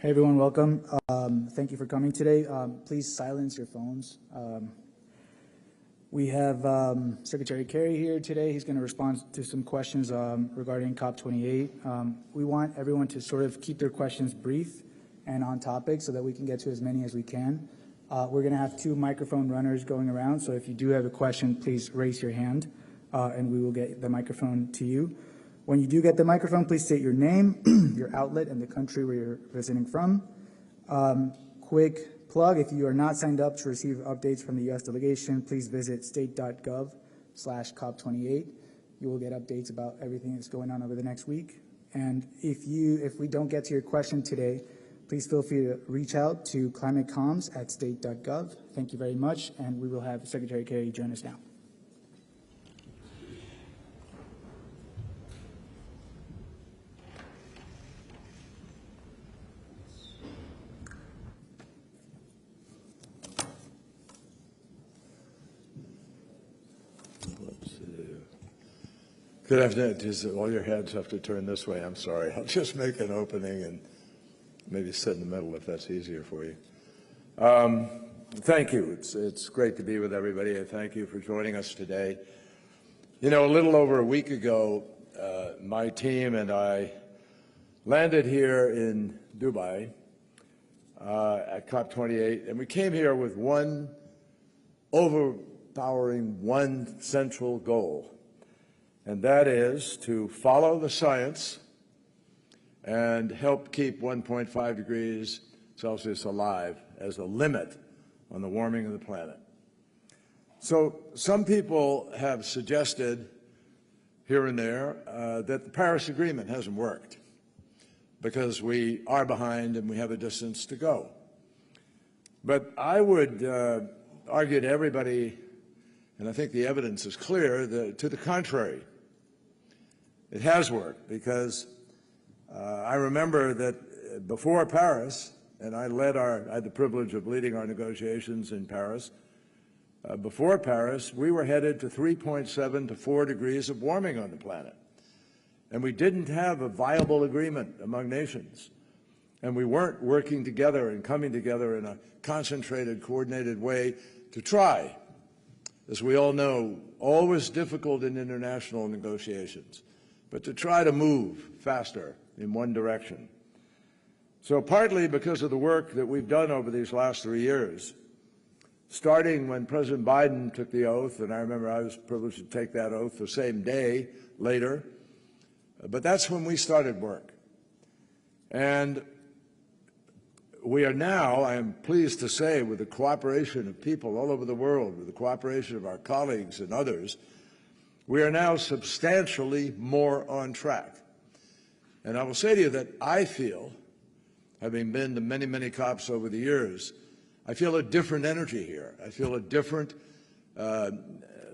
Hey everyone, welcome. Thank you for coming today. Please silence your phones. We have Secretary Kerry here today. He's going to respond to some questions regarding Cop28. We want everyone to sort of keep their questions brief and on topic so that we can get to as many as we can. We're going to have 2 microphone runners going around, so if you do have a question, please raise your hand and we will get the microphone to you. When you do get the microphone, please state your name, your outlet, and the country where you're visiting from. Quick plug, if you are not signed up to receive updates from the U.S. delegation, please visit state.gov/Cop28. You will get updates about everything that's going on over the next week. And if we don't get to your question today, please feel free to reach out to climatecomms@state.gov. Thank you very much, and we will have Secretary Kerry join us now. Good afternoon. All your heads have to turn this way. I'm sorry. I'll just make an opening and maybe sit in the middle if that's easier for you. Thank you. It's great to be with everybody. I thank you for joining us today. You know, a little over a week ago, my team and I landed here in Dubai at Cop28, and we came here with one central goal. And that is to follow the science and help keep 1.5 degrees Celsius alive as a limit on the warming of the planet. So some people have suggested here and there that the Paris Agreement hasn't worked because we are behind and we have a distance to go. But I would argue to everybody, and I think the evidence is clear, to the contrary. It has worked because I remember that before Paris, and I had the privilege of leading our negotiations in Paris. Before Paris, we were headed to 3.7 to 4 degrees of warming on the planet. And we didn't have a viable agreement among nations. And we weren't working together and coming together in a concentrated, coordinated way to try. As we all know, always difficult in international negotiations, but to try to move faster in one direction. So partly because of the work that we've done over these last 3 years, starting when President Biden took the oath, and I remember I was privileged to take that oath the same day later, but that's when we started work. And we are now, I am pleased to say, with the cooperation of people all over the world, with the cooperation of our colleagues and others, we are now substantially more on track. And I will say to you that I feel, having been to many, many COPs over the years, I feel a different energy here. I feel a different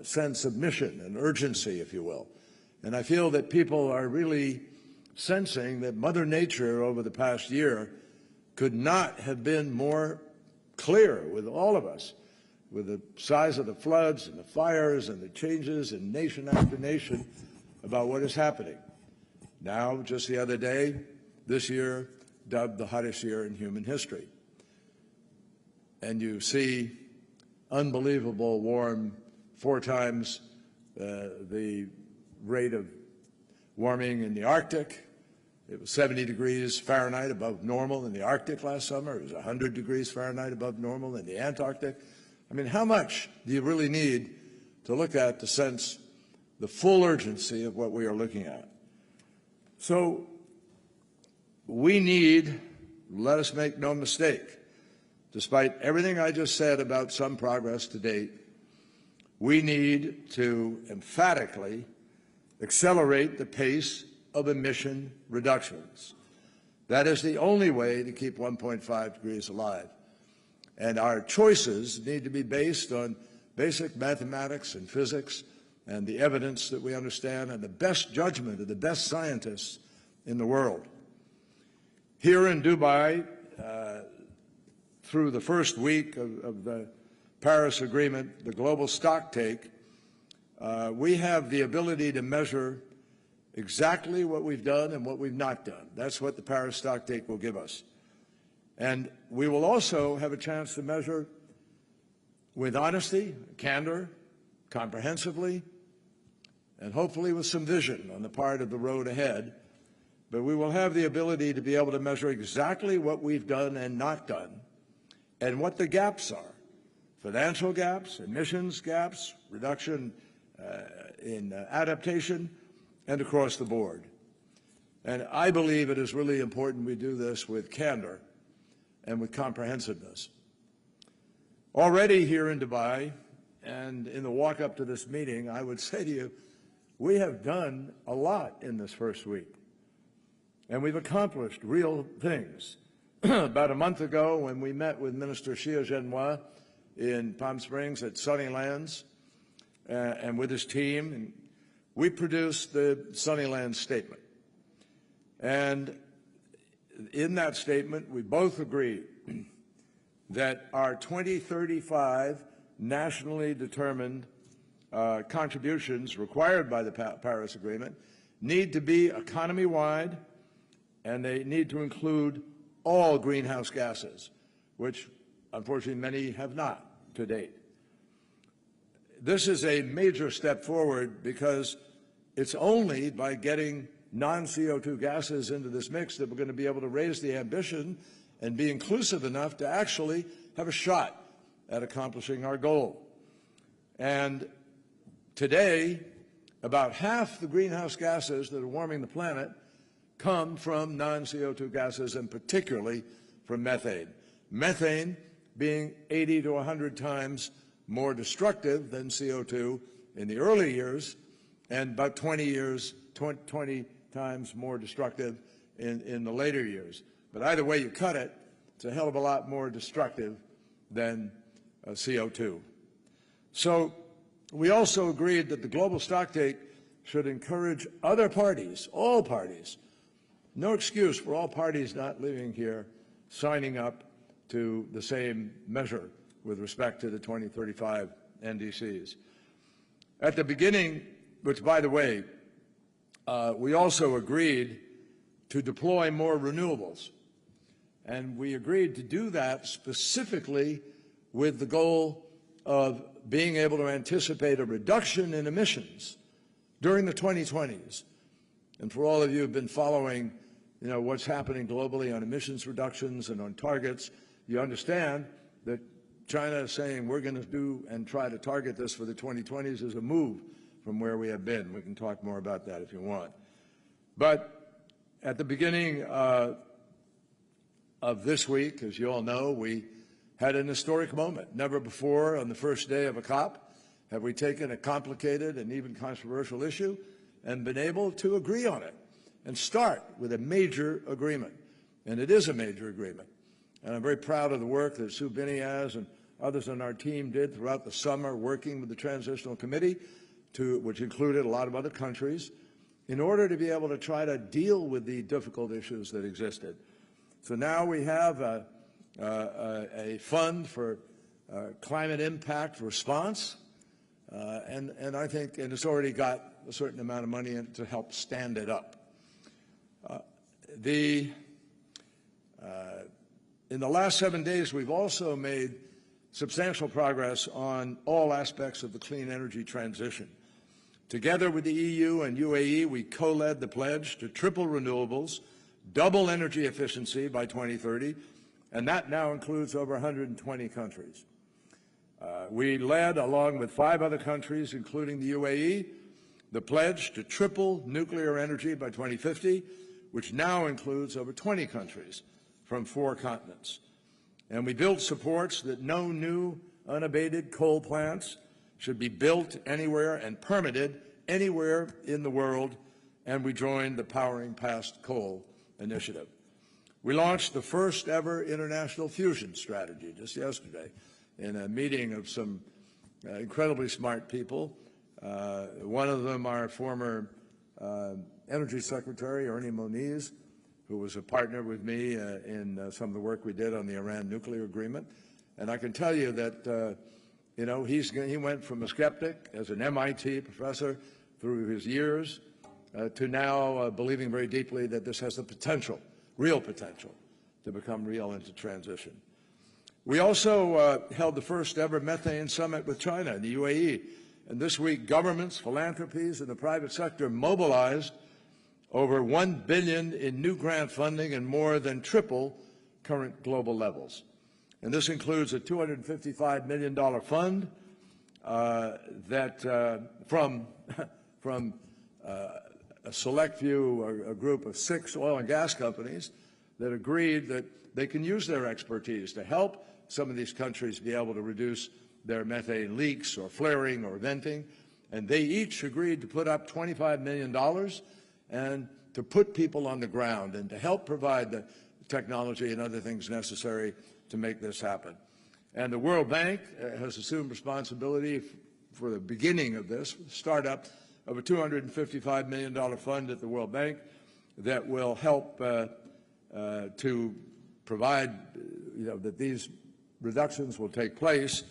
sense of mission and urgency, if you will. And I feel that people are really sensing that Mother Nature over the past year could not have been more clear with all of us, with the size of the floods and the fires and the changes in nation after nation about what is happening. Now, just the other day, this year, dubbed the hottest year in human history. And you see unbelievable warm, 4 times the rate of warming in the Arctic. It was 70 degrees Fahrenheit above normal in the Arctic last summer. It was 100 degrees Fahrenheit above normal in the Antarctic. I mean, how much do you really need to look at to sense the full urgency of what we are looking at? So we need, let us make no mistake, despite everything I just said about some progress to date, we need to emphatically accelerate the pace of emission reductions. That is the only way to keep 1.5 degrees alive. And our choices need to be based on basic mathematics and physics and the evidence that we understand and the best judgment of the best scientists in the world. Here in Dubai, through the first week of the Paris Agreement, the global stocktake, we have the ability to measure exactly what we've done and what we've not done. That's what the Paris stocktake will give us. And we will also have a chance to measure with honesty, candor, comprehensively, and hopefully with some vision on the part of the road ahead. But we will have the ability to be able to measure exactly what we've done and not done, and what the gaps are: financial gaps, emissions gaps, reduction in adaptation, and across the board. And I believe it is really important we do this with candor and with comprehensiveness. Already here in Dubai and in the walk up to this meeting, I would say to you, we have done a lot in this first week, and we've accomplished real things. About a month ago, when we met with Minister Xia Zhenhua in Palm Springs at Sunnylands and with his team, and we produced the Sunnylands Statement. And in that statement, we both agreed that our 2035 nationally determined contributions required by the Paris Agreement need to be economy-wide, and they need to include all greenhouse gases, which unfortunately many have not to date. This is a major step forward because it's only by getting non-CO2 gases into this mix that we're going to be able to raise the ambition and be inclusive enough to actually have a shot at accomplishing our goal. And today, about half the greenhouse gases that are warming the planet come from non-CO2 gases, and particularly from methane. Methane being 80 to 100 times more destructive than CO2 in the early years, and about 20 times more destructive in the later years. But either way you cut it, it's a hell of a lot more destructive than CO2. So we also agreed that the global stocktake should encourage other parties, all parties, no excuse for all parties not living here signing up to the same measure with respect to the 2035 NDCs. At the beginning, which by the way, we also agreed to deploy more renewables. And we agreed to do that specifically with the goal of being able to anticipate a reduction in emissions during the 2020s. And for all of you who have been following, what's happening globally on emissions reductions and on targets, you understand that China is saying we're going to do and try to target this for the 2020s is a move from where we have been. We can talk more about that if you want. But at the beginning of this week, as you all know, we had an historic moment. Never before on the first day of a COP have we taken a complicated and even controversial issue and been able to agree on it and start with a major agreement. And it is a major agreement. And I'm very proud of the work that Sue Biniaz and others on our team did throughout the summer working with the Transitional Committee, which included a lot of other countries, in order to be able to try to deal with the difficult issues that existed. So now we have a fund for climate impact response, and I think it's already got a certain amount of money in it to help stand it up. In the last 7 days, we've also made substantial progress on all aspects of the clean energy transition. Together with the EU and UAE, we co-led the pledge to triple renewables, double energy efficiency by 2030, and that now includes over 120 countries. We led, along with 5 other countries, including the UAE, the pledge to triple nuclear energy by 2050, which now includes over 20 countries from 4 continents. And we built supports that no new unabated coal plants should be built anywhere and permitted anywhere in the world, and we joined the Powering Past Coal initiative. We launched the first ever international fusion strategy just yesterday in a meeting of some incredibly smart people. One of them, our former Energy Secretary, Ernie Moniz, who was a partner with me in some of the work we did on the Iran nuclear agreement. And I can tell you that, he went from a skeptic as an MIT professor through his years to now believing very deeply that this has the potential, real potential, to become real and to transition. We also held the first ever methane summit with China in the UAE. And this week, governments, philanthropies, and the private sector mobilized over $1 billion in new grant funding and more than triple current global levels. And this includes a $255 million fund from a select few, a group of 6 oil and gas companies that agreed that they can use their expertise to help some of these countries be able to reduce their methane leaks or flaring or venting. And they each agreed to put up $25 million and to put people on the ground and to help provide the technology and other things necessary to make this happen. And the World Bank has assumed responsibility for the beginning of this, startup of a $255 million fund at the World Bank that will help to provide, that these reductions will take place,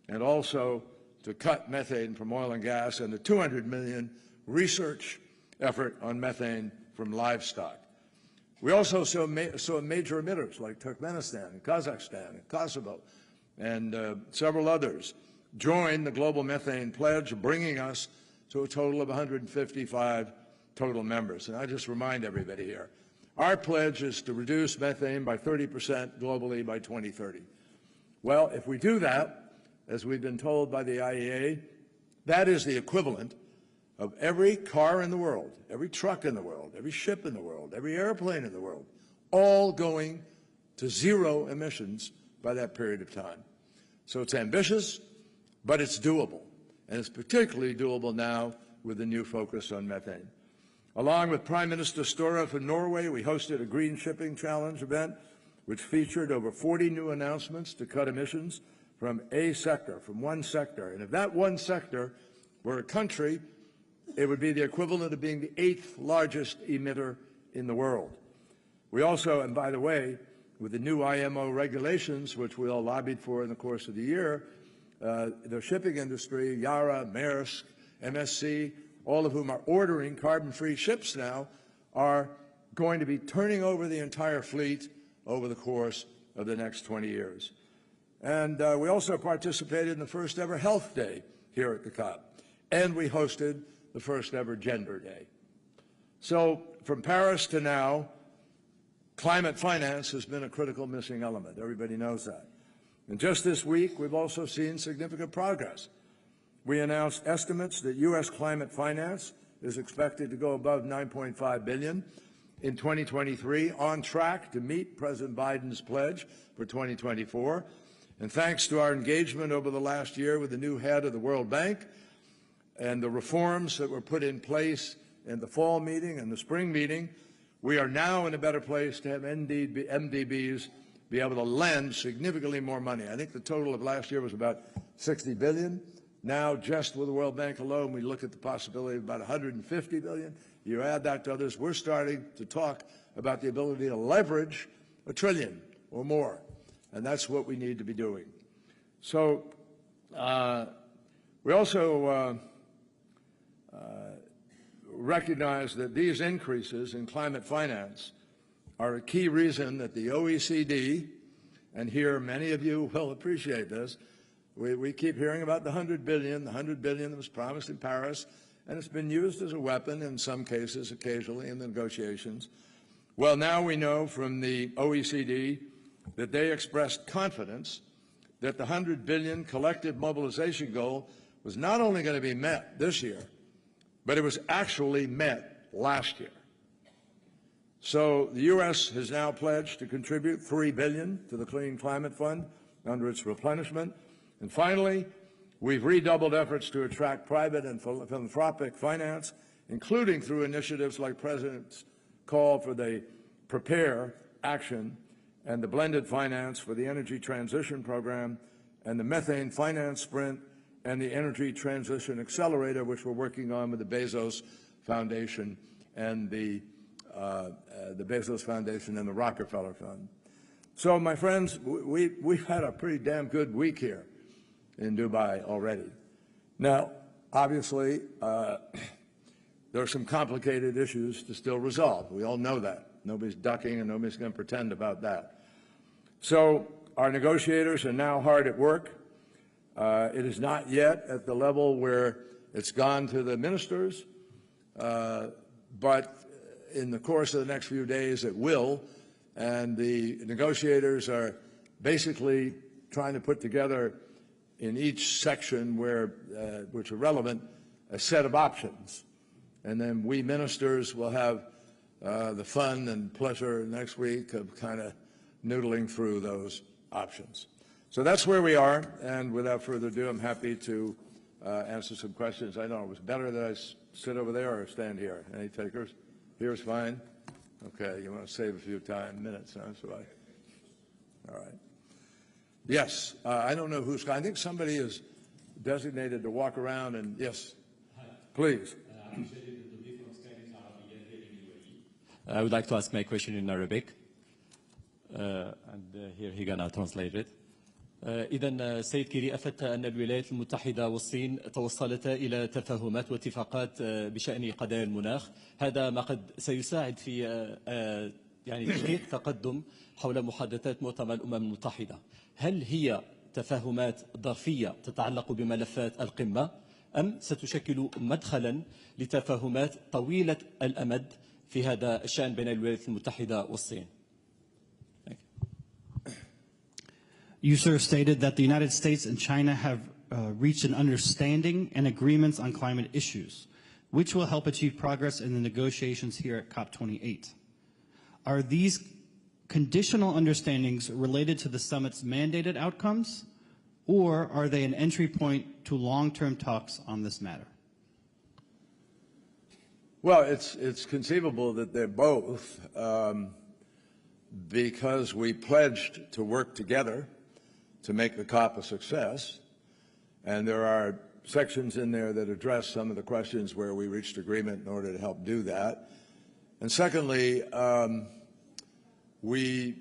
and also to cut methane from oil and gas, and the $200 million research effort on methane from livestock. We also saw major emitters like Turkmenistan and Kazakhstan and Kosovo and several others join the global methane pledge, bringing us to a total of 155 total members. And I just remind everybody here, our pledge is to reduce methane by 30% globally by 2030. Well, if we do that, as we've been told by the IEA, that is the equivalent of every car in the world, every truck in the world, every ship in the world, every airplane in the world, all going to zero emissions by that period of time. So it's ambitious, but it's doable. And it's particularly doable now with the new focus on methane. Along with Prime Minister Støre of Norway, we hosted a Green Shipping Challenge event, which featured over 40 new announcements to cut emissions from one sector. And if that one sector were a country, it would be the equivalent of being the 8th largest emitter in the world. We also, and by the way, with the new IMO regulations, which we all lobbied for in the course of the year, the shipping industry, Yara, Maersk, MSC, all of whom are ordering carbon-free ships now, are going to be turning over the entire fleet over the course of the next 20 years. And we also participated in the first ever Health Day here at the COP, and we hosted the first ever Gender Day. So from Paris to now, climate finance has been a critical missing element. Everybody knows that. And just this week, we've also seen significant progress. We announced estimates that U.S. climate finance is expected to go above $9.5 billion in 2023, on track to meet President Biden's pledge for 2024. And thanks to our engagement over the last year with the new head of the World Bank and the reforms that were put in place in the fall meeting and the spring meeting, we are now in a better place to have MDBs be able to lend significantly more money. I think the total of last year was about $60 billion. Now, just with the World Bank alone, we look at the possibility of about $150 billion. You add that to others, we're starting to talk about the ability to leverage $1 trillion or more, and that's what we need to be doing. So we also recognize that these increases in climate finance are a key reason that the OECD, and here many of you will appreciate this, we keep hearing about the $100 billion that was promised in Paris, and it's been used as a weapon in some cases, occasionally in the negotiations. Well, now we know from the OECD that they expressed confidence that the $100 billion collective mobilization goal was not only going to be met this year, but it was actually met last year. So the U.S. has now pledged to contribute $3 billion to the Clean Climate Fund under its replenishment. And finally, we've redoubled efforts to attract private and philanthropic finance, including through initiatives like President's call for the Prepare Action and the blended finance for the Energy Transition Program and the Methane Finance Sprint and the Energy Transition Accelerator, which we're working on with the Bezos Foundation and the Bezos Foundation and the Rockefeller Fund. So, my friends, we've had a pretty damn good week here in Dubai already. Now, obviously, there are some complicated issues to still resolve. We all know that. Nobody's ducking, and nobody's going to pretend about that. So our negotiators are now hard at work. It is not yet at the level where it's gone to the ministers, but in the course of the next few days it will, and the negotiators are basically trying to put together in each section which are relevant a set of options. And then we ministers will have the fun and pleasure next week of kind of noodling through those options. So that's where we are, and without further ado, I'm happy to answer some questions. I know it was better that I sit over there or stand here. Any takers? Here's fine. Okay, you want to save a few minutes, huh? So all right. Yes, I don't know who's, I think somebody is designated to walk around and, yes, please. I would like to ask my question in Arabic, and here he gonna translate it. إذا سيد كيري أفدت أن الولايات المتحدة والصين توصلتا إلى تفاهمات واتفاقات بشأن قضايا المناخ. هذا ما قد سيساعد في يعني تحقيق تقدم حول محادثات مؤتمر الأمم المتحدة. هل هي تفاهمات ظرفية تتعلق بملفات القمة أم ستشكل مدخلا لتفاهمات طويلة الأمد في هذا الشأن بين الولايات المتحدة والصين؟ You, sir, stated that the United States and China have reached an understanding and agreements on climate issues, which will help achieve progress in the negotiations here at Cop28. Are these conditional understandings related to the summit's mandated outcomes, or are they an entry point to long-term talks on this matter? Well, it's conceivable that they're both, because we pledged to work together to make the COP a success, and there are sections in there that address some of the questions where we reached agreement in order to help do that. And secondly, we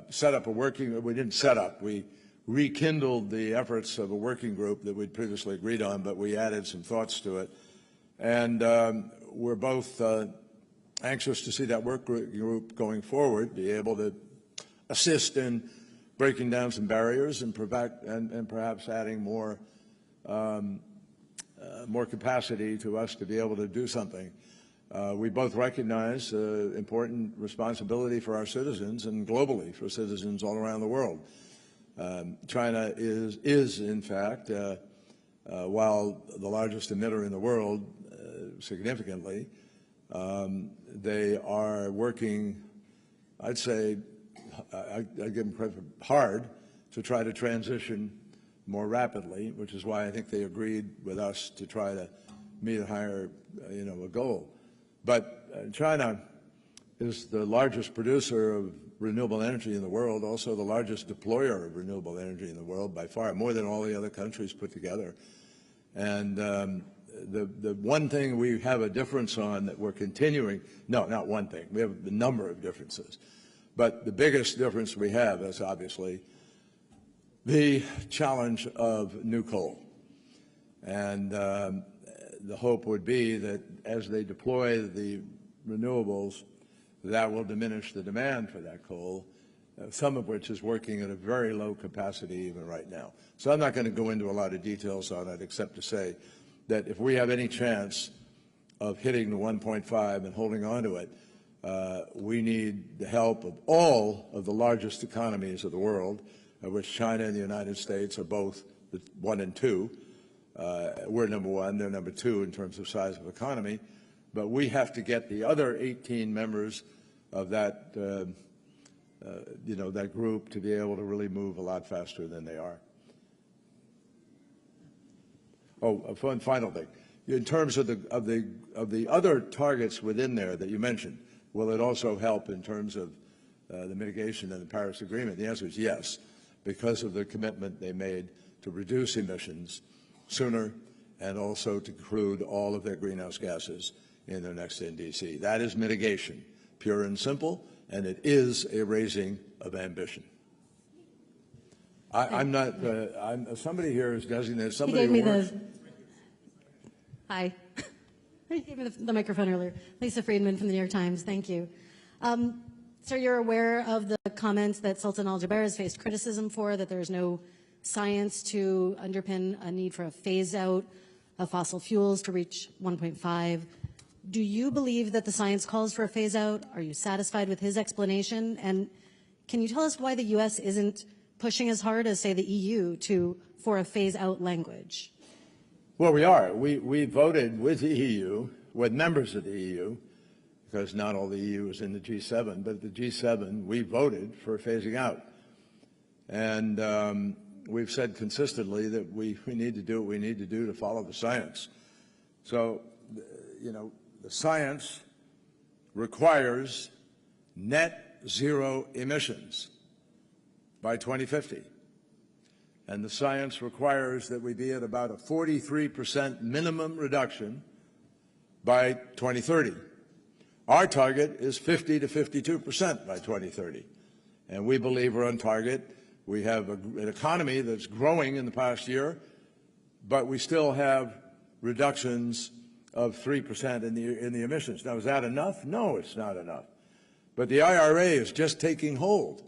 set up we rekindled the efforts of a working group that we'd previously agreed on, but we added some thoughts to it. And we're both anxious to see that work group going forward, be able to assist in breaking down some barriers and perhaps adding more capacity to us to be able to do something. We both recognize the important responsibility for our citizens and globally for citizens all around the world. China is in fact, while the largest emitter in the world significantly, they are working, I'd say, I give them credit hard to try to transition more rapidly, which is why I think they agreed with us to try to meet a higher, a goal. But China is the largest producer of renewable energy in the world, also the largest deployer of renewable energy in the world by far, more than all the other countries put together. And the one thing we have a difference on that we're continuing, no, not one thing, we have a number of differences. But the biggest difference we have is obviously the challenge of new coal. And the hope would be that as they deploy the renewables, that will diminish the demand for that coal, some of which is working at a very low capacity even right now. So I'm not going to go into a lot of details on it, except to say that if we have any chance of hitting the 1.5 and holding on to it, we need the help of all of the largest economies of the world, of which China and the United States are both 1 and 2. We're number 1, they're number 2 in terms of size of economy. But we have to get the other 18 members of that, that group to be able to really move a lot faster than they are. Oh, a final thing. In terms of the other targets within there that you mentioned, will it also help in terms of the mitigation and the Paris Agreement? The answer is yes, because of the commitment they made to reduce emissions sooner and also to include all of their greenhouse gases in their next NDC. That is mitigation, pure and simple, and it is a raising of ambition. I'm not, somebody here is designated, somebody He gave me works. Hi. He gave me the microphone earlier. Lisa Friedman from the New York Times. Thank you. So you're aware of the comments that Sultan Al-Jaber has faced criticism for, that there's no science to underpin a need for a phase-out of fossil fuels to reach 1.5. Do you believe that the science calls for a phase-out? Are you satisfied with his explanation? And can you tell us why the U.S. isn't pushing as hard as, say, the EU for a phase-out language? Well, we are. We voted with the EU, with members of the EU, because not all the EU is in the G7, but the G7, we voted for phasing out. And we've said consistently that we need to do what we need to do to follow the science. So, you know, the science requires net zero emissions by 2050. And the science requires that we be at about a 43% minimum reduction by 2030. Our target is 50 to 52% by 2030. And we believe we're on target. We have an economy that's growing in the past year, but we still have reductions of 3% in the emissions. Now, is that enough? No, it's not enough. But the IRA is just taking hold.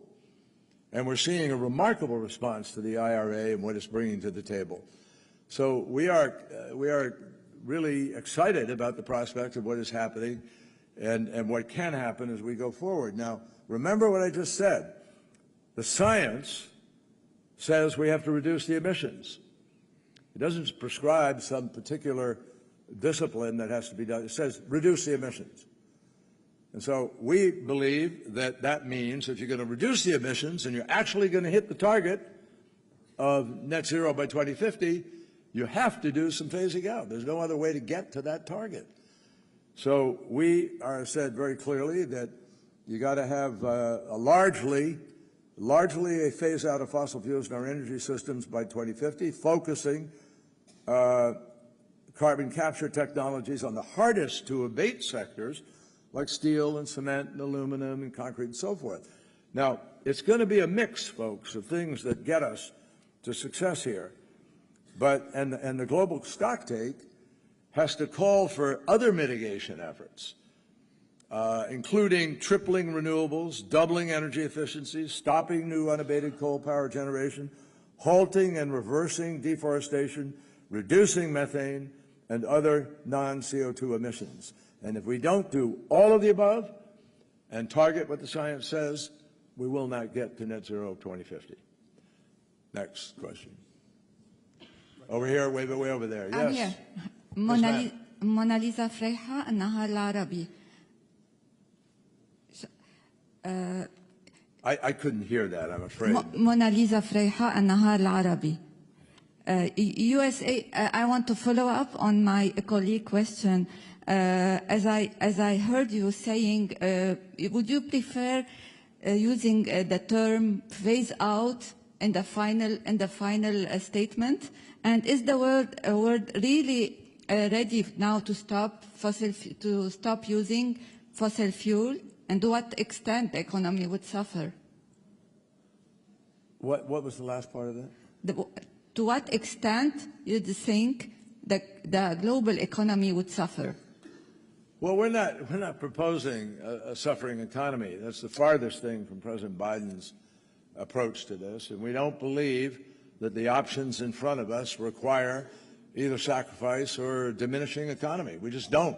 And we're seeing a remarkable response to the IRA and what it's bringing to the table. So we are really excited about the prospect of what is happening and what can happen as we go forward. Now, remember what I just said. The science says we have to reduce the emissions. It doesn't prescribe some particular discipline that has to be done. It says reduce the emissions. And so we believe that that means if you're going to reduce the emissions and you're actually going to hit the target of net zero by 2050, you have to do some phasing out. There's no other way to get to that target. So we are said very clearly that you got to have a largely a phase out of fossil fuels in our energy systems by 2050, focusing carbon capture technologies on the hardest to abate sectors like steel and cement and aluminum and concrete and so forth. Now, it's going to be a mix, folks, of things that get us to success here. And the global stocktake has to call for other mitigation efforts, including tripling renewables, doubling energy efficiency, stopping new unabated coal power generation, halting and reversing deforestation, reducing methane, and other non-CO2 emissions. And if we don't do all of the above and target what the science says, we will not get to net zero 2050. Next question. Over here, way over there. Yes. Mona Lisa Freja, النهار العربي. I couldn't hear that, I'm afraid. Mona Lisa Freja, النهار العربي. USA, I want to follow up on my colleague question. As I heard you saying, would you prefer using the term phase out in the final statement? And is the word really ready now to stop using fossil fuel? And to what extent the economy would suffer? What was the last part of that? To what extent you think the global economy would suffer? Well, we're not proposing a suffering economy. That's the farthest thing from President Biden's approach to this. And we don't believe that the options in front of us require either sacrifice or diminishing economy. We just don't.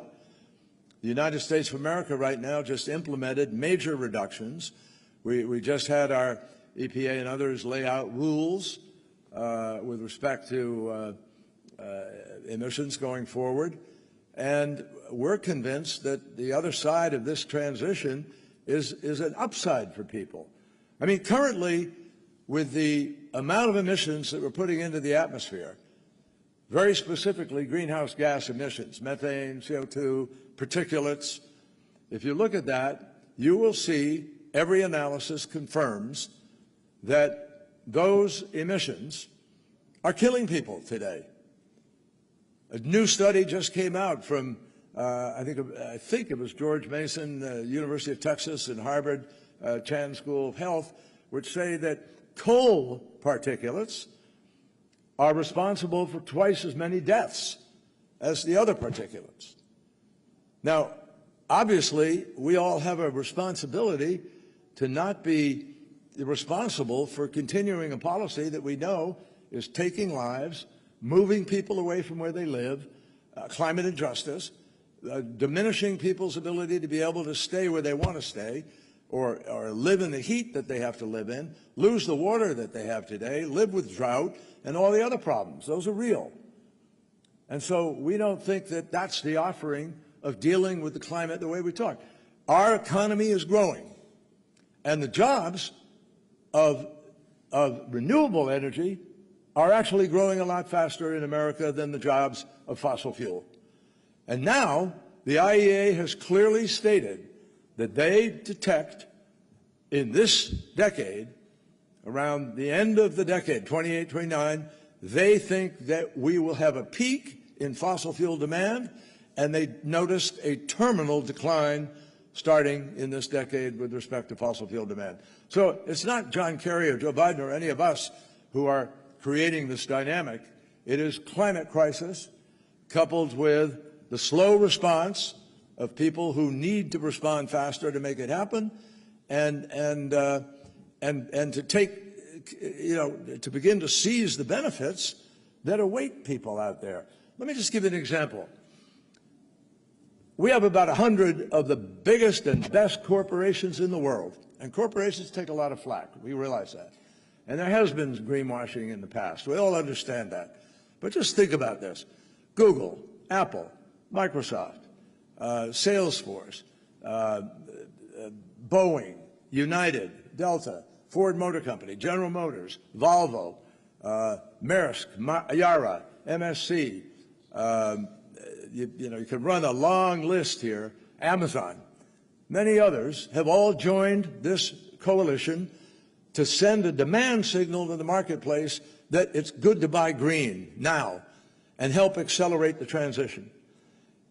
The United States of America right now just implemented major reductions. We just had our EPA and others lay out rules with respect to emissions going forward. And we're convinced that the other side of this transition is an upside for people. I mean, currently, with the amount of emissions that we're putting into the atmosphere, very specifically greenhouse gas emissions, methane, CO2, particulates, if you look at that, you will see every analysis confirms that those emissions are killing people today. A new study just came out from, I think it was George Mason, University of Texas, and Harvard Chan School of Health, which say that coal particulates are responsible for twice as many deaths as the other particulates. Now, obviously, we all have a responsibility to not be responsible for continuing a policy that we know is taking lives, moving people away from where they live, climate injustice, diminishing people's ability to be able to stay where they want to stay, or live in the heat that they have to live in, lose the water that they have today, live with drought, and all the other problems. Those are real. And so we don't think that that's the offering of dealing with the climate the way we talk. Our economy is growing, and the jobs of renewable energy are actually growing a lot faster in America than the jobs of fossil fuel. And now the IEA has clearly stated that they detect in this decade, around the end of the decade, 28, 29, they think that we will have a peak in fossil fuel demand, and they noticed a terminal decline starting in this decade with respect to fossil fuel demand. So it's not John Kerry or Joe Biden or any of us who are creating this dynamic. It is climate crisis coupled with the slow response of people who need to respond faster to make it happen, and to take, to begin to seize the benefits that await people out there. Let me just give you an example. We have about 100 of the biggest and best corporations in the world, and corporations take a lot of flack. We realize that. And there has been greenwashing in the past. We all understand that. But just think about this. Google, Apple, Microsoft, Salesforce, Boeing, United, Delta, Ford Motor Company, General Motors, Volvo, Maersk, Yara, MSC, you can run a long list here, Amazon. Many others have all joined this coalition to send a demand signal to the marketplace that it's good to buy green now and help accelerate the transition.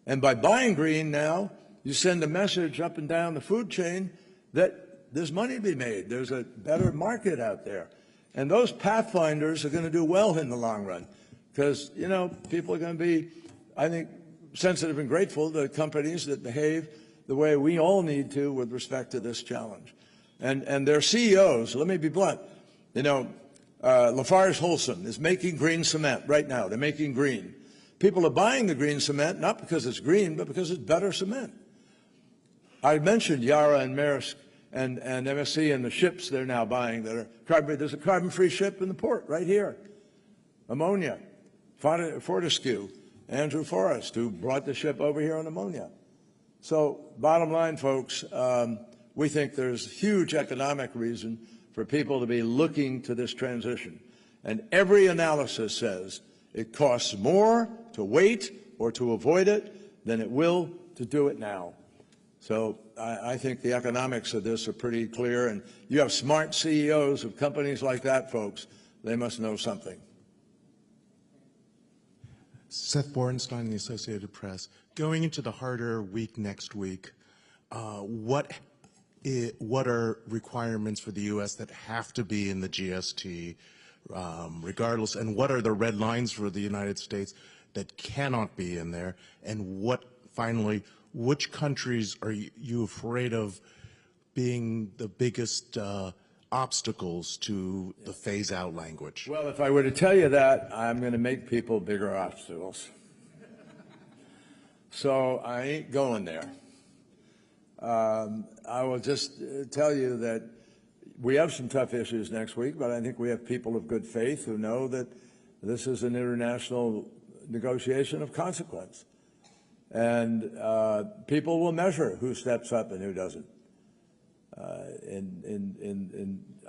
And by buying green now, you send a message up and down the food chain that there's money to be made. There's a better market out there. And those pathfinders are going to do well in the long run because, people are going to be, I think, sensitive and grateful to companies that behave the way we all need to with respect to this challenge. And their CEOs, let me be blunt, Lafarge Holcim is making green cement right now. They're making green. People are buying the green cement not because it's green, but because it's better cement. I mentioned Yara and Maersk and MSC and the ships they're now buying that are carbon. There's a carbon-free ship in the port right here. Ammonia, Fortescue, Andrew Forrest, who brought the ship over here on ammonia. So bottom line, folks, we think there's huge economic reason for people to be looking to this transition. And every analysis says it costs more to wait or to avoid it than it will to do it now. So I think the economics of this are pretty clear. And you have smart CEOs of companies like that, folks. They must know something. Seth Borenstein, the Associated Press. Going into the harder week next week, what are requirements for the U.S. that have to be in the GST, regardless, and what are the red lines for the United States that cannot be in there? And finally, which countries are you afraid of being the biggest obstacles to the phase-out language? Well, if I were to tell you that, I'm going to make people bigger obstacles. So I ain't going there. I will just tell you that we have some tough issues next week, but I think we have people of good faith who know that this is an international negotiation of consequence. And people will measure who steps up and who doesn't.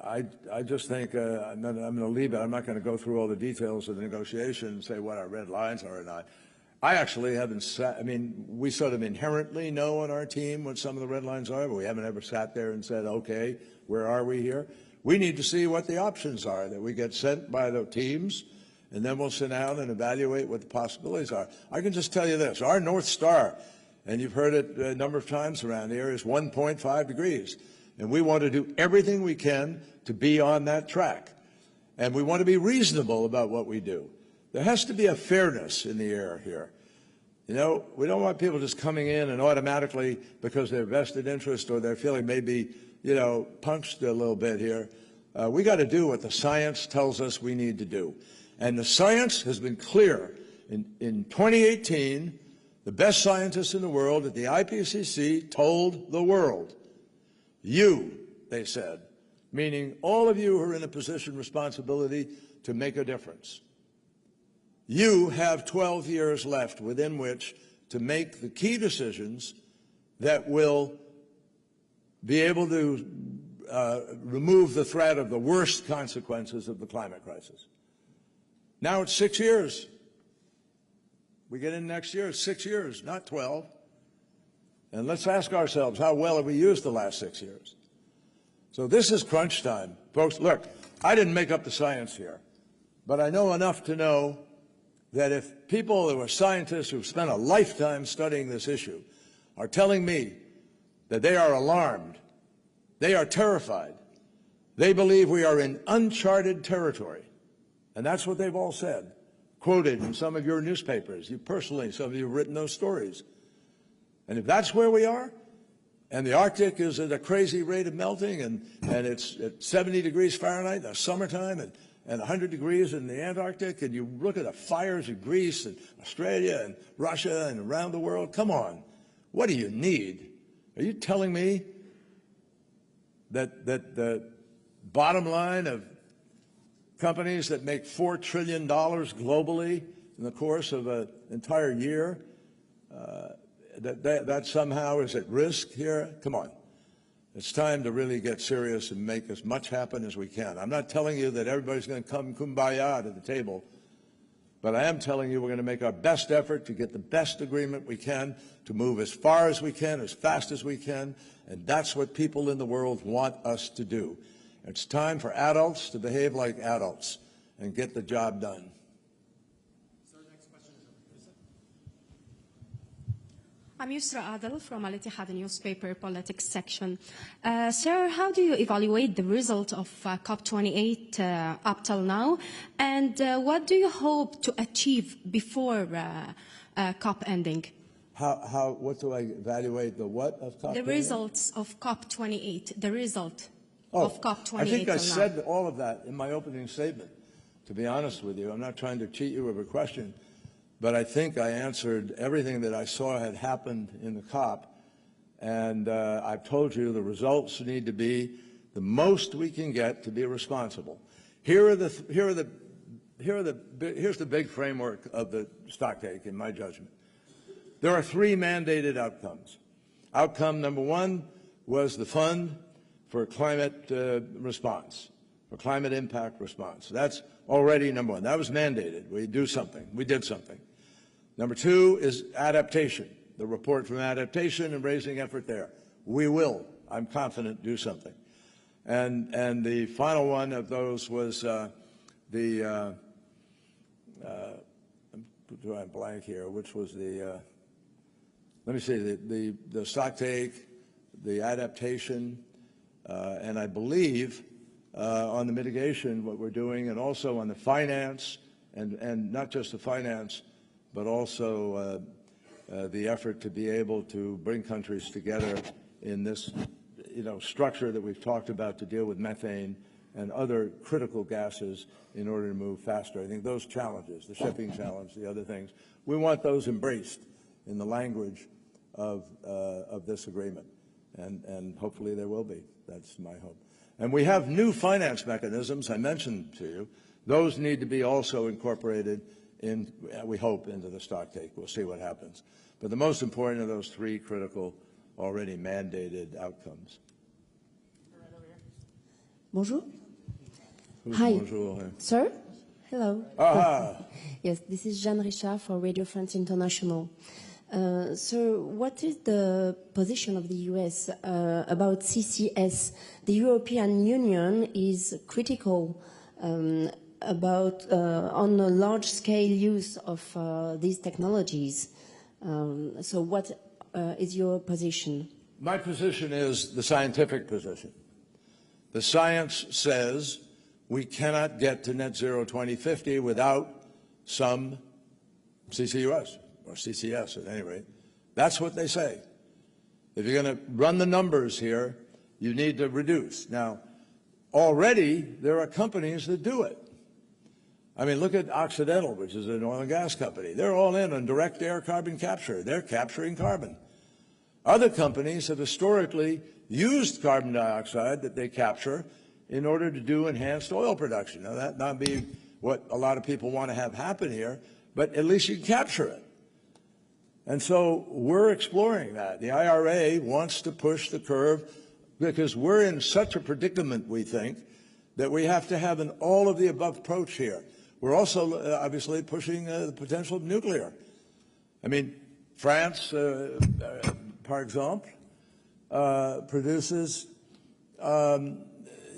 I just think I'm going to leave it. I'm not going to go through all the details of the negotiation and say what our red lines are or not. I actually haven't we sort of inherently know on our team what some of the red lines are, but we haven't ever sat there and said, okay, where are we here? We need to see what the options are that we get sent by the teams, and then we'll sit down and evaluate what the possibilities are. I can just tell you this, our North Star, and you've heard it a number of times around here, is 1.5 degrees. And we want to do everything we can to be on that track. And we want to be reasonable about what we do. There has to be a fairness in the air here. You know, we don't want people just coming in and automatically, because they're vested interest or they're feeling maybe, you know, punched a little bit here. We got to do what the science tells us we need to do. And the science has been clear. In 2018, the best scientists in the world at the IPCC told the world, you, they said, meaning all of you who are in a position of responsibility to make a difference, you have 12 years left within which to make the key decisions that will be able to remove the threat of the worst consequences of the climate crisis. Now it's 6 years. We get in next year, it's 6 years, not 12. And let's ask ourselves, how well have we used the last 6 years? So this is crunch time. Folks, look, I didn't make up the science here, but I know enough to know that if people who are scientists who've spent a lifetime studying this issue are telling me that they are alarmed, they are terrified, they believe we are in uncharted territory, and that's what they've all said, quoted in some of your newspapers. You personally, some of you have written those stories. And if that's where we are, and the Arctic is at a crazy rate of melting, and it's at 70 degrees Fahrenheit in the summertime, and 100 degrees in the Antarctic, and you look at the fires in Greece and Australia and Russia and around the world, come on, what do you need? Are you telling me that the bottom line of companies that make $4 trillion globally in the course of an entire year, that somehow is at risk here? Come on. It's time to really get serious and make as much happen as we can. I'm not telling you that everybody's going to come kumbaya to the table, but I am telling you we're going to make our best effort to get the best agreement we can, to move as far as we can, as fast as we can, and that's what people in the world want us to do. It's time for adults to behave like adults and get the job done. I'm Yusra Adel from Al Ittihad newspaper politics section. Sir, how do you evaluate the result of COP28 up till now? And what do you hope to achieve before COP ending? What do I evaluate the what of COP28? The results of COP28, the result of COP28 I think I till said now. all of that in my opening statement, to be honest with you. I'm not trying to cheat you of a question. But I think I answered everything that I saw had happened in the COP, and I've told you the results need to be the most we can get to be responsible. Here's the big framework of the stocktake, in my judgment. There are three mandated outcomes. Outcome number one was the fund for climate response, for climate impact response. That's already number one. That was mandated. We do something. We did something. Number two is adaptation, the report from adaptation and raising effort there. We will, I'm confident, do something. And the final one of those was I'm drawing a blank here, which was the, let me see, the stocktake, the adaptation, and I believe on the mitigation, what we're doing, and also on the finance, and not just the finance, but also the effort to be able to bring countries together in this, structure that we've talked about to deal with methane and other critical gases in order to move faster. I think those challenges, the shipping challenge, the other things, we want those embraced in the language of this agreement, and hopefully there will be. That's my hope. And we have new finance mechanisms, I mentioned to you. Those need to be also incorporated in, we hope, into the stocktake. We'll see what happens. But the most important of those three critical, already mandated outcomes. Bonjour. Who's Hi. bonjour? Sir? Hello. Ah. Yes, this is Jeanne Richard for Radio France International. Sir, what is the position of the U.S. About CCS? The European Union is critical about on a large-scale use of these technologies. So what is your position? My position is the scientific position. The science says we cannot get to net zero 2050 without some CCUS, or CCS at any rate. That's what they say. If you're going to run the numbers here, you need to reduce. Now, already there are companies that do it. I mean, look at Occidental, which is an oil and gas company. They're all in on direct air carbon capture. They're capturing carbon. Other companies have historically used carbon dioxide that they capture in order to do enhanced oil production. Now, that not be what a lot of people want to have happen here, but at least you can capture it. And so we're exploring that. The IRA wants to push the curve because we're in such a predicament, we think, that we have to have an all-of-the-above approach here. We're also obviously pushing the potential of nuclear. I mean, France, par exemple, produces, about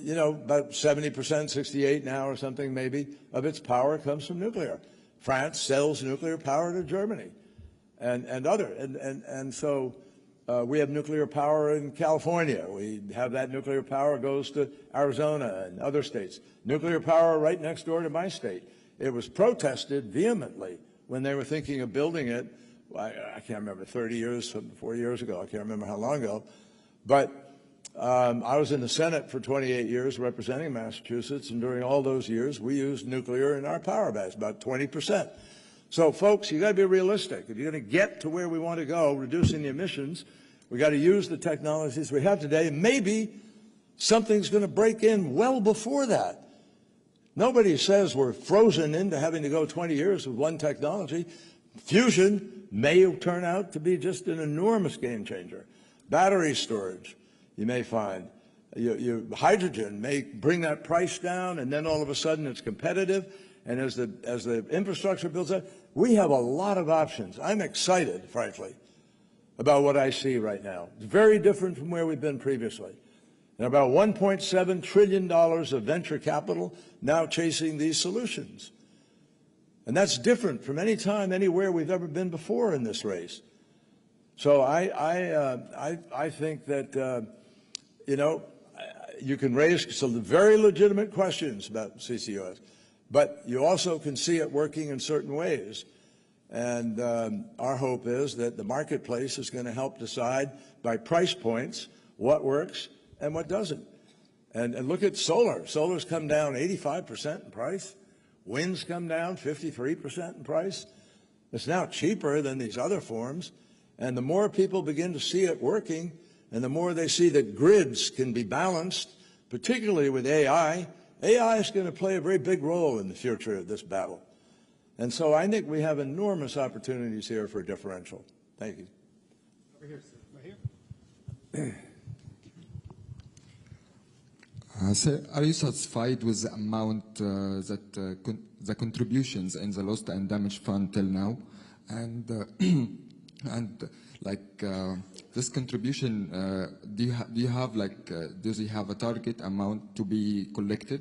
70%, 68 now or something maybe, of its power comes from nuclear. France sells nuclear power to Germany and so we have nuclear power in California. We have that nuclear power goes to Arizona and other states. Nuclear power right next door to my state. It was protested vehemently when they were thinking of building it. I can't remember, 4 years ago. I can't remember how long ago. But I was in the Senate for 28 years representing Massachusetts, and during all those years, we used nuclear in our power base, about 20%. So, folks, you got to be realistic. If you're going to get to where we want to go, reducing the emissions, we got to use the technologies we have today. Maybe something's going to break in well before that. Nobody says we're frozen into having to go 20 years with one technology. Fusion may turn out to be just an enormous game changer. Battery storage, you may find. Hydrogen may bring that price down, and then all of a sudden it's competitive. And as the infrastructure builds up, we have a lot of options. I'm excited, frankly, about what I see right now. It's very different from where we've been previously. And about $1.7 trillion of venture capital now chasing these solutions. And that's different from any time, anywhere we've ever been before in this race. So I think that, you can raise some very legitimate questions about CCUS, but you also can see it working in certain ways. And our hope is that the marketplace is going to help decide by price points what works and what doesn't. And look at solar. Solar's come down 85% in price. Wind's come down 53% in price. It's now cheaper than these other forms. And the more people begin to see it working, and the more they see that grids can be balanced, particularly with AI, AI is going to play a very big role in the future of this battle. And so I think we have enormous opportunities here for differential. Thank you. Over here, sir. Right here. Sir, are you satisfied with the amount the contributions in the Lost and Damaged Fund till now? And this contribution, do you have does he have a target amount to be collected?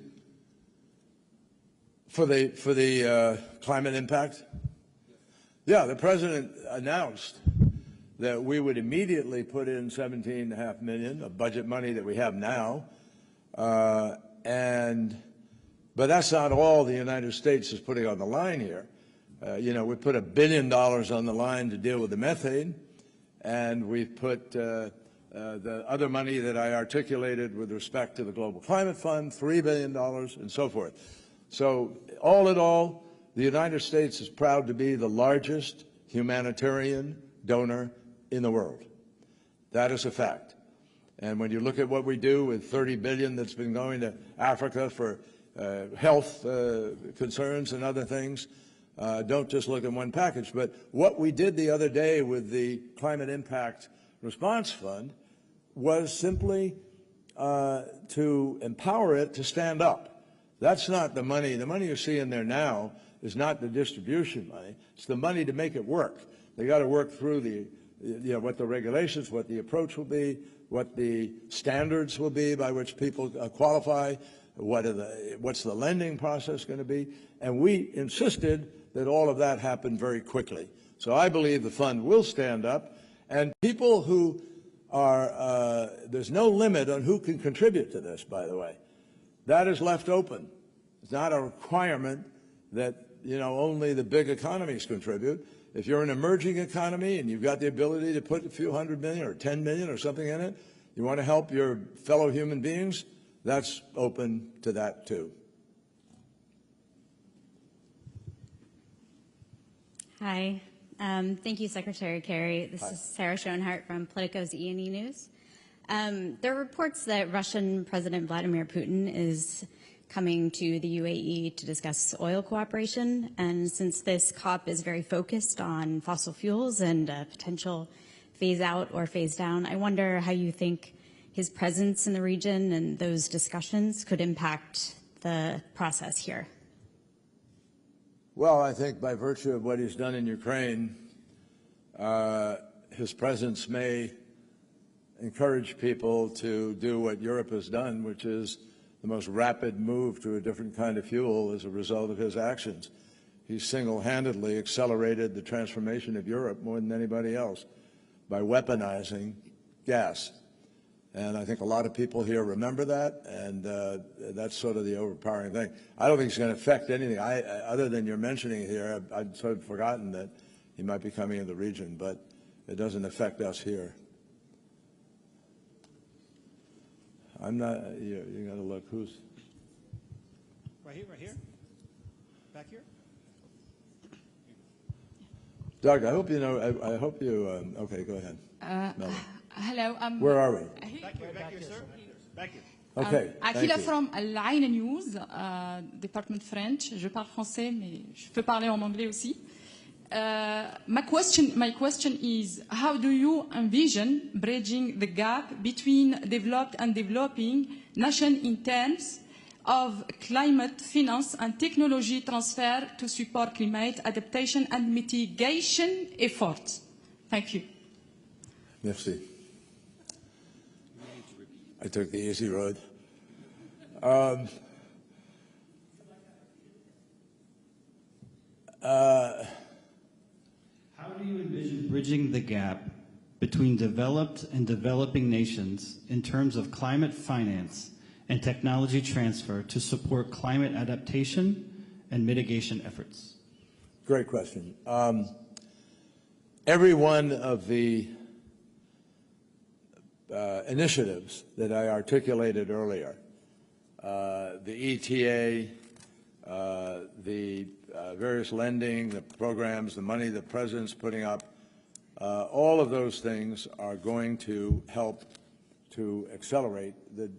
For the climate impact? Yeah, the president announced that we would immediately put in $17.5 million of budget money that we have now. But that's not all the United States is putting on the line here. We put $1 billion on the line to deal with the methane, and we've put the other money that I articulated with respect to the Global Climate Fund, $3 billion, and so forth. So all in all, the United States is proud to be the largest humanitarian donor in the world. That is a fact. And when you look at what we do with $30 billion that's been going to Africa for health concerns and other things, don't just look at one package. But what we did the other day with the Climate Impact Response Fund was simply to empower it to stand up. That's not the money. The money you see in there now is not the distribution money. It's the money to make it work. They got to work through the, what the regulations, what the approach will be, what the standards will be by which people qualify, what's the lending process going to be. And we insisted that all of that happen very quickly. So I believe the fund will stand up, and people who are, there's no limit on who can contribute to this, by the way. That is left open. It's not a requirement that, only the big economies contribute. If you're an emerging economy and you've got the ability to put a few $100 million or 10 million or something in it, you want to help your fellow human beings, that's open to that too. Hi. Thank you, Secretary Kerry. This is Sarah Schoenhart from Politico's E&E News. There are reports that Russian President Vladimir Putin is coming to the UAE to discuss oil cooperation, and since this COP is very focused on fossil fuels and potential phase out or phase down, I wonder how you think his presence in the region and those discussions could impact the process here. Well, I think by virtue of what he's done in Ukraine, his presence may encourage people to do what Europe has done, which is the most rapid move to a different kind of fuel as a result of his actions. He single-handedly accelerated the transformation of Europe more than anybody else by weaponizing gas. And I think a lot of people here remember that, and that's sort of the overpowering thing. I don't think it's going to affect anything. Other than you're mentioning it here, I'd sort of forgotten that he might be coming in the region, but it doesn't affect us here. I'm not, you got to look, who's? Right here? Back here? Doug, I hope you know, I hope you, okay, go ahead. Hello. Where are we? Back here, sir. Back here. Okay, Akila from Line News, département French. Je parle français, mais je peux parler en anglais aussi. My question is, how do you envision bridging the gap between developed and developing nations in terms of climate finance and technology transfer to support climate adaptation and mitigation efforts? Thank you. Merci. I took the easy road. How do you envision bridging the gap between developed and developing nations in terms of climate finance and technology transfer to support climate adaptation and mitigation efforts? Great question. Every one of the initiatives that I articulated earlier, the ETA, the various lending, the programs, the money the President's putting up, all of those things are going to help to accelerate the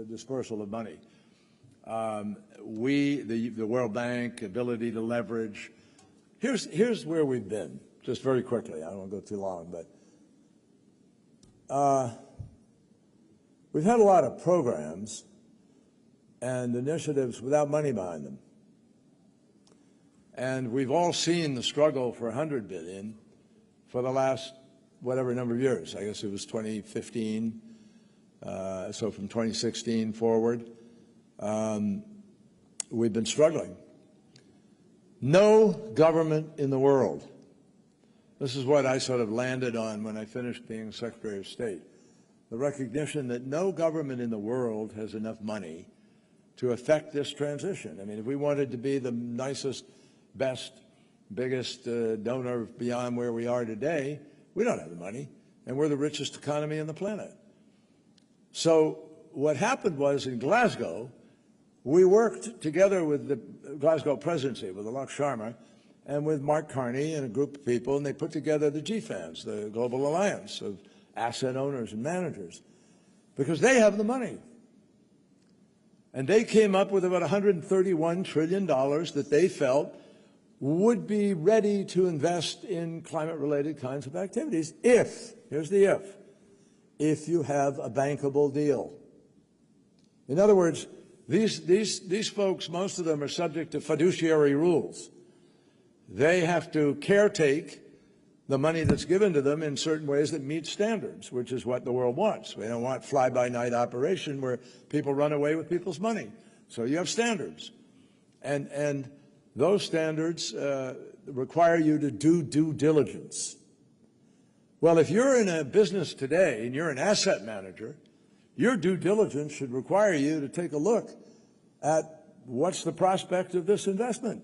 dispersal of money. The World Bank, ability to leverage. Here's where we've been, just very quickly. I don't want to go too long, but we've had a lot of programs and initiatives without money behind them. And we've all seen the struggle for $100 billion for the last whatever number of years. I guess it was 2015, so from 2016 forward, we've been struggling. No government in the world, this is what I sort of landed on when I finished being Secretary of State, the recognition that no government in the world has enough money to affect this transition. I mean, if we wanted to be the nicest, best, biggest donor beyond where we are today, we don't have the money, and we're the richest economy on the planet. So what happened was in Glasgow, we worked together with the Glasgow presidency, with Alok Sharma, and with Mark Carney and a group of people, and they put together the GFANs, the Global Alliance of Asset Owners and Managers, because they have the money. And they came up with about $131 trillion that they felt would be ready to invest in climate-related kinds of activities if, here's the if you have a bankable deal. In other words, these folks, most of them are subject to fiduciary rules. They have to caretake the money that's given to them in certain ways that meet standards, which is what the world wants. We don't want fly-by-night operation where people run away with people's money. So you have standards. And those standards require you to do due diligence. Well, if you're in a business today and you're an asset manager, your due diligence should require you to take a look at what's the prospect of this investment.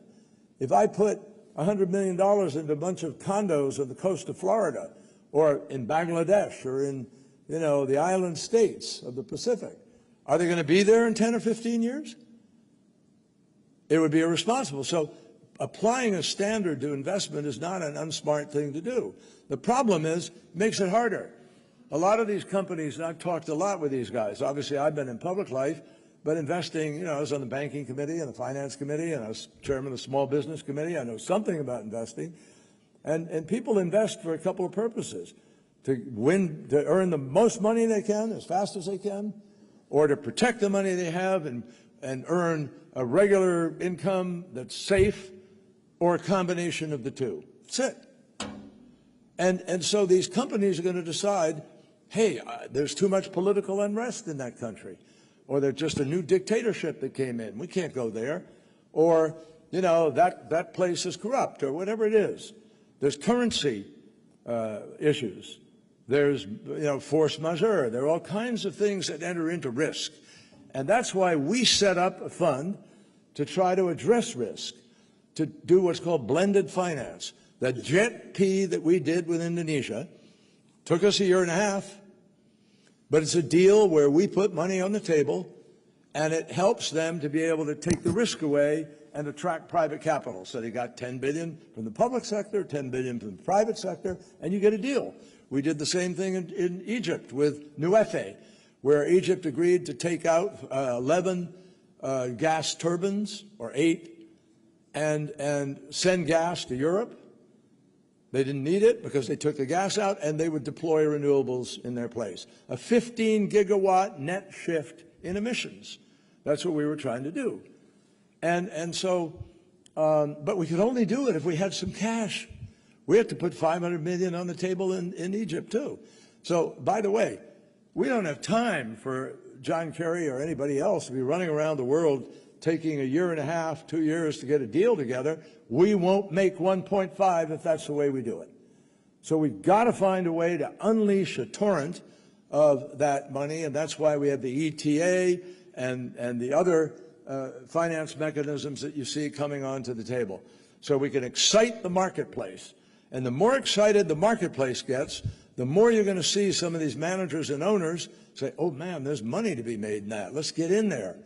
If I put $100 million into a bunch of condos on the coast of Florida or in Bangladesh or in, the island states of the Pacific. Are they going to be there in 10 or 15 years? It would be irresponsible. So applying a standard to investment is not an unsmart thing to do. The problem is, it makes it harder. A lot of these companies, and I've talked a lot with these guys. Obviously, I've been in public life, but investing, I was on the banking committee and the finance committee, and I was chairman of the small business committee. I know something about investing. And people invest for a couple of purposes: to earn the most money they can as fast as they can, or to protect the money they have and earn a regular income that's safe, or a combination of the two. That's it. And so these companies are going to decide, hey, there's too much political unrest in that country, or there's just a new dictatorship that came in. We can't go there. Or, that place is corrupt, or whatever it is. There's currency issues. There's, force majeure. There are all kinds of things that enter into risk. And that's why we set up a fund to try to address risk, to do what's called blended finance. The JET-P that we did with Indonesia took us a year and a half, but it's a deal where we put money on the table, and it helps them to be able to take the risk away and attract private capital. So they got $10 billion from the public sector, $10 billion from the private sector, and you get a deal. We did the same thing in Egypt with Nuefe, where Egypt agreed to take out 11 gas turbines, or 8, and send gas to Europe. They didn't need it because they took the gas out, and they would deploy renewables in their place. A 15 gigawatt net shift in emissions. That's what we were trying to do. But we could only do it if we had some cash. We had to put $500 million on the table in Egypt too. So, by the way, we don't have time for John Kerry or anybody else to be running around the world taking a year and a half, 2 years to get a deal together. We won't make 1.5 if that's the way we do it. So we've got to find a way to unleash a torrent of that money, and that's why we have the ETA and the other finance mechanisms that you see coming onto the table. So we can excite the marketplace. And the more excited the marketplace gets, the more you're going to see some of these managers and owners say, oh, man, there's money to be made in that. Let's get in there.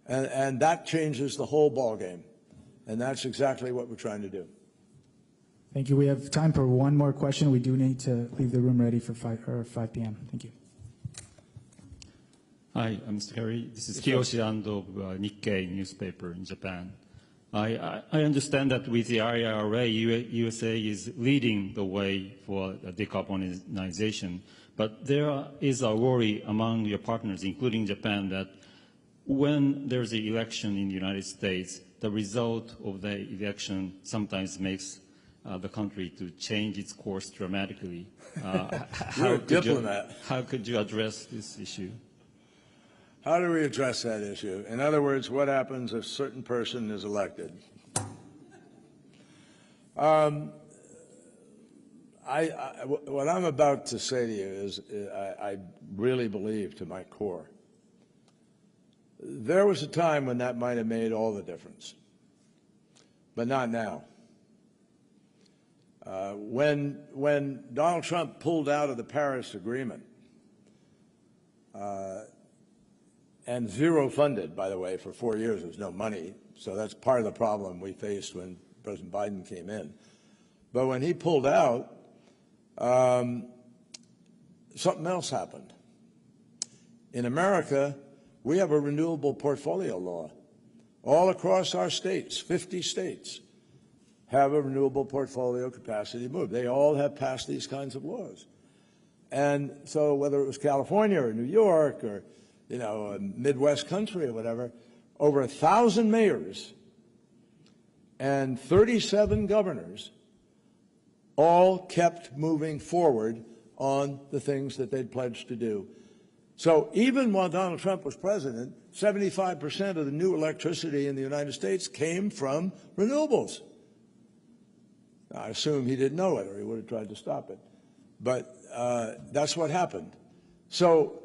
And that changes the whole ballgame. And that's exactly what we're trying to do. Thank you. We have time for one more question. We do need to leave the room ready for 5 p.m. Thank you. Hi, I'm Mr. Kerry. This is Kiyoshi Ando of Nikkei newspaper in Japan. I understand that with the IRA, USA is leading the way for decarbonization, but there is a worry among your partners, including Japan, that when there's an election in the United States, the result of the election sometimes makes the country to change its course dramatically. You're a diplomat. How could you address this issue? How do we address that issue? In other words, what happens if a certain person is elected? What I'm about to say to you is I really believe to my core. There was a time when that might have made all the difference, but not now. When Donald Trump pulled out of the Paris Agreement, and zero funded, by the way, for 4 years. There was no money. So that's part of the problem we faced when President Biden came in. But when he pulled out, something else happened. In America, we have a renewable portfolio law. All across our states, 50 states, have a renewable portfolio capacity move. They all have passed these kinds of laws. And so whether it was California or New York or a Midwest country or whatever, over 1,000 mayors and 37 governors all kept moving forward on the things that they'd pledged to do. So even while Donald Trump was president, 75% of the new electricity in the United States came from renewables. I assume he didn't know it or he would have tried to stop it. But that's what happened. So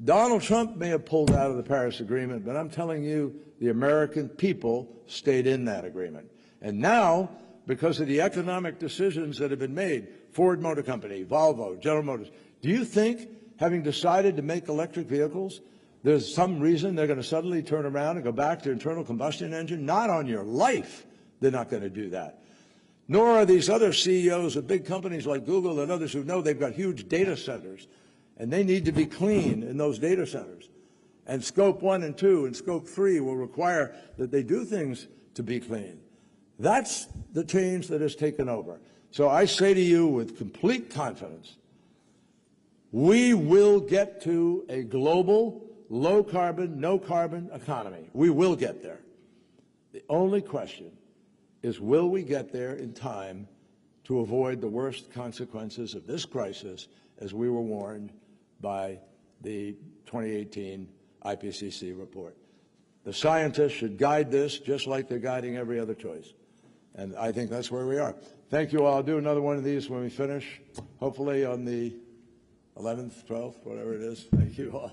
Donald Trump may have pulled out of the Paris Agreement, but I'm telling you, the American people stayed in that agreement. And now, because of the economic decisions that have been made, Ford Motor Company, Volvo, General Motors, do you think, having decided to make electric vehicles, there's some reason they're going to suddenly turn around and go back to internal combustion engine? Not on your life. They're not going to do that. Nor are these other CEOs of big companies like Google and others who know they've got huge data centers, and they need to be clean in those data centers. And Scope 1 and 2 and Scope 3 will require that they do things to be clean. That's the change that has taken over. So I say to you with complete confidence, we will get to a global, low-carbon, no-carbon economy. We will get there. The only question is, will we get there in time to avoid the worst consequences of this crisis, as we were warned by the 2018 IPCC report? The scientists should guide this just like they're guiding every other choice. And I think that's where we are. Thank you all. I'll do another one of these when we finish, hopefully on the 11th, 12th, whatever it is. Thank you all.